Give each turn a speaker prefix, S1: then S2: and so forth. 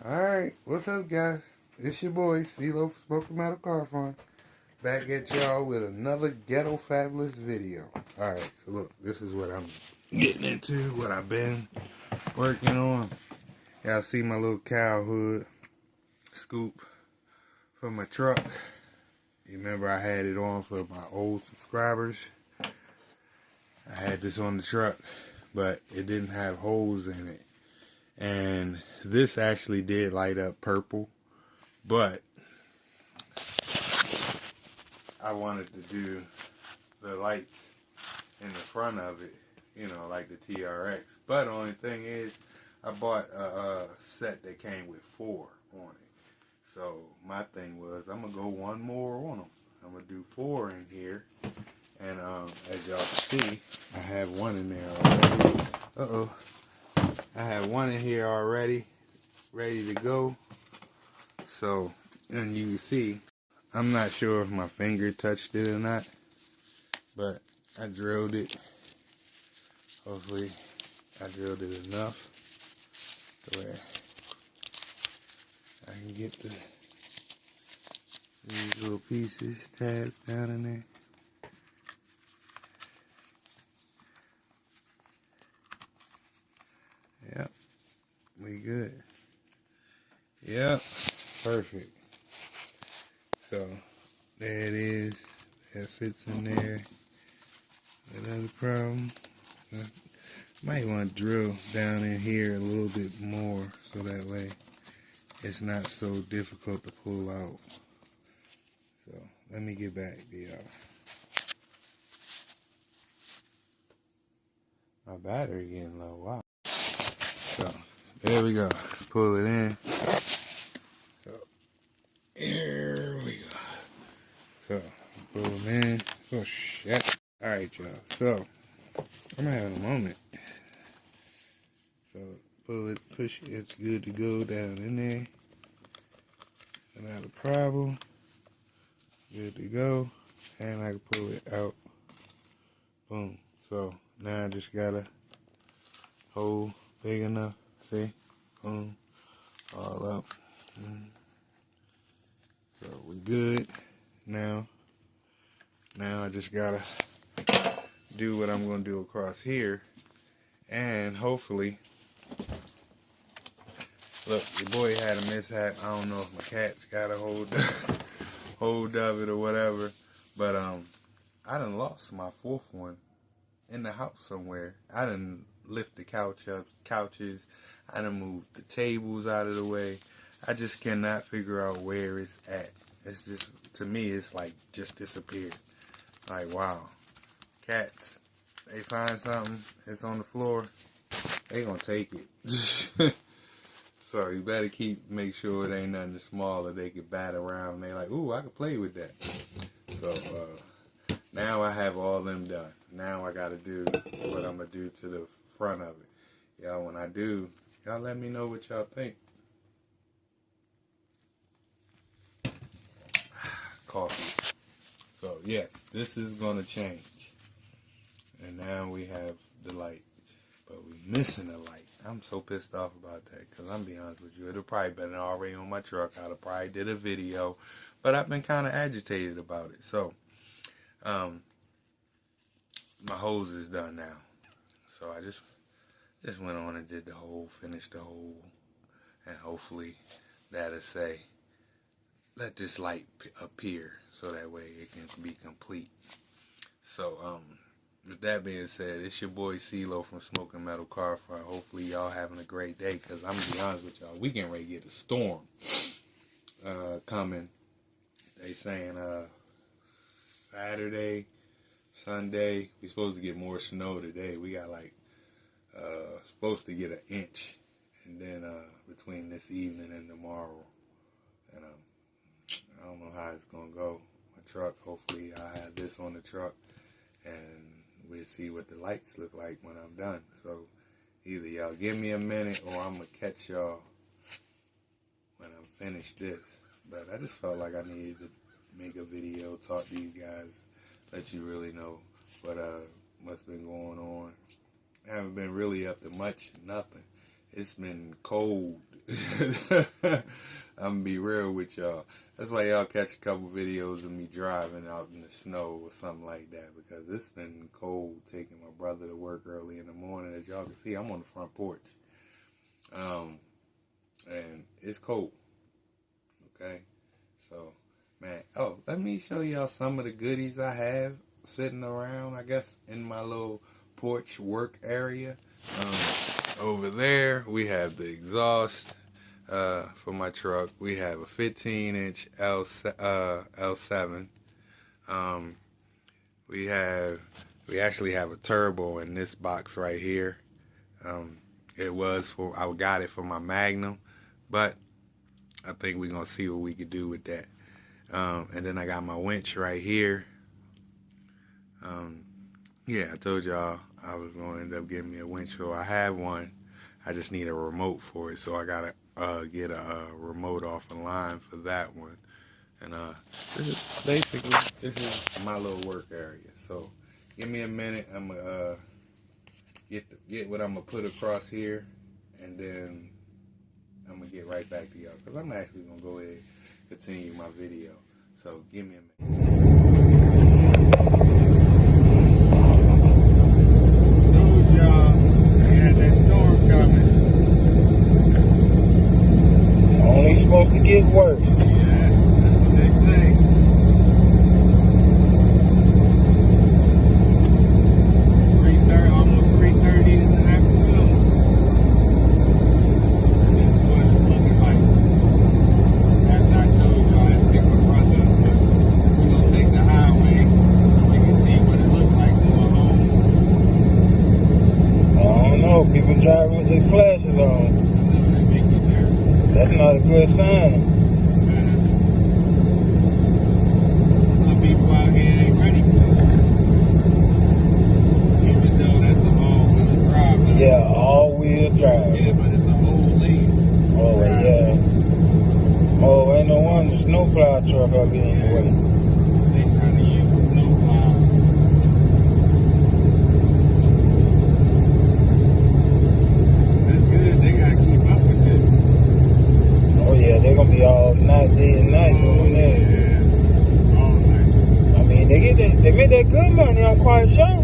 S1: Alright, what's up, guys? It's your boy, CeeLo from Smoking Metal Car Farm. Back at y'all with another Ghetto Fabulous video. Alright, so look, this is what I'm getting into, what I've been working on. Y'all see my little cow hood scoop for my truck. You remember I had it on for my old subscribers. I had this on the truck, but it didn't have holes in it. And this actually did light up purple, but I wanted to do the lights in the front of it, you know, like the TRX. But the only thing is, I bought a set that came with 4 on it. So my thing was, I'm going to go one more on them. I'm going to do 4 in here. And as y'all can see, I have one in there already. I have one in here already, ready to go. So, and you can see, I'm not sure if my finger touched it or not, but I drilled it. Hopefully, I drilled it enough to where I can get these little pieces tabbed down in there. Yep, we good. Yep, perfect. So, there it is. That fits in there. Another problem. I might want to drill down in here a little bit more so that way it's not so difficult to pull out. So, let me get back to y'all. My battery getting low. Wow. So, there we go. Pull it in. So, here we go. So, pull them in. Oh, shit. Alright, y'all. So, I'm having a moment. So, pull it, push it. It's good to go down in there. Not a problem. Good to go. And I can pull it out. Boom. So, now I just got a hole big enough. See? Boom. All up. So, we good. Now I just gotta do what I'm gonna do across here. And hopefully, look, your boy had a mishap. I don't know if my cat's got a hold of it or whatever. But I done lost my 4th one in the house somewhere. I done lift the couches. I done moved the tables out of the way. I just cannot figure out where it's at. It's just, to me, it's like just disappeared. Like, wow. Cats, they find something, it's on the floor, they gonna take it. So you better make sure it ain't nothing small that they can bat around. And they like, ooh, I can play with that. So now I have all them done. Now I gotta do what I'm gonna do to the front of it. Y'all, when I do, y'all let me know what y'all think. Coffee. So yes, this is gonna change. And now we have the light. But we missing the light. I'm so pissed off about that, because I'm being honest with you, it'll probably been already on my truck. I'd have probably did a video, but I've been kind of agitated about it. So, my hose is done now. So I just went on and did the hole, finished the hole, and hopefully that'll say, let this light appear, so that way it can be complete. So, with that being said, it's your boy CeeLo from Smoking Metal Car Farm. Hopefully y'all having a great day, because I'm going to be honest with y'all, we getting ready to get a storm coming. They saying Saturday, Sunday, we supposed to get more snow today. We got like, supposed to get 1 inch, and then between this evening and tomorrow. And I don't know how it's going to go. My truck, hopefully I have this on the truck, and we'll see what the lights look like when I'm done. So either y'all give me a minute, or I'm going to catch y'all when I'm finished this. But I just felt like I needed to make a video, talk to you guys, let you really know what's been going on. I haven't been really up to much, nothing. It's been cold I'm gonna be real with y'all. That's why y'all catch a couple videos of me driving out in the snow or something like that, because it's been cold taking my brother to work early in the morning. As y'all can see, I'm on the front porch. And it's cold. Okay? So, man, oh, let me show y'all some of the goodies I have sitting around, I guess, in my little porch work area. Over there, we have the exhaust for my truck. We have a 15-inch L7. We actually have a turbo in this box right here. I got it for my Magnum, but I think we're gonna see what we could do with that. And then I got my winch right here. Yeah, I told y'all I was gonna end up getting me a winch, so I have one. I just need a remote for it, so I gotta get a remote off the line for that one. And this is my little work area. So give me a minute. I'm gonna get what I'm gonna put across here, and then I'm gonna get right back to y'all, because I'm actually gonna go ahead and continue my video. So give me a minute.
S2: Supposed to get worse.
S1: Yeah, that's what they say. 3:30, almost 3:30 in the afternoon. And this is what it's looking like. As I told you, I had to pick my brother up. We're gonna take the highway so we can see what it looks like going home.
S2: I don't know. People driving with their flashes on. That's not a good sign.
S1: Some people out here ain't ready for it. Even though that's an all-wheel drive.
S2: Yeah, all-wheel drive.
S1: Yeah, but it's an old lane.
S2: Oh,
S1: drive.
S2: Yeah. Oh, ain't no wonder the snowplow truck up here in the way.
S1: They trying to use the snowplow. That's good. They got to keep up with this.
S2: Oh yeah, they're gonna be all night, day and night doing that.
S1: Yeah, all night.
S2: I mean, they make that good money, I'm quite sure.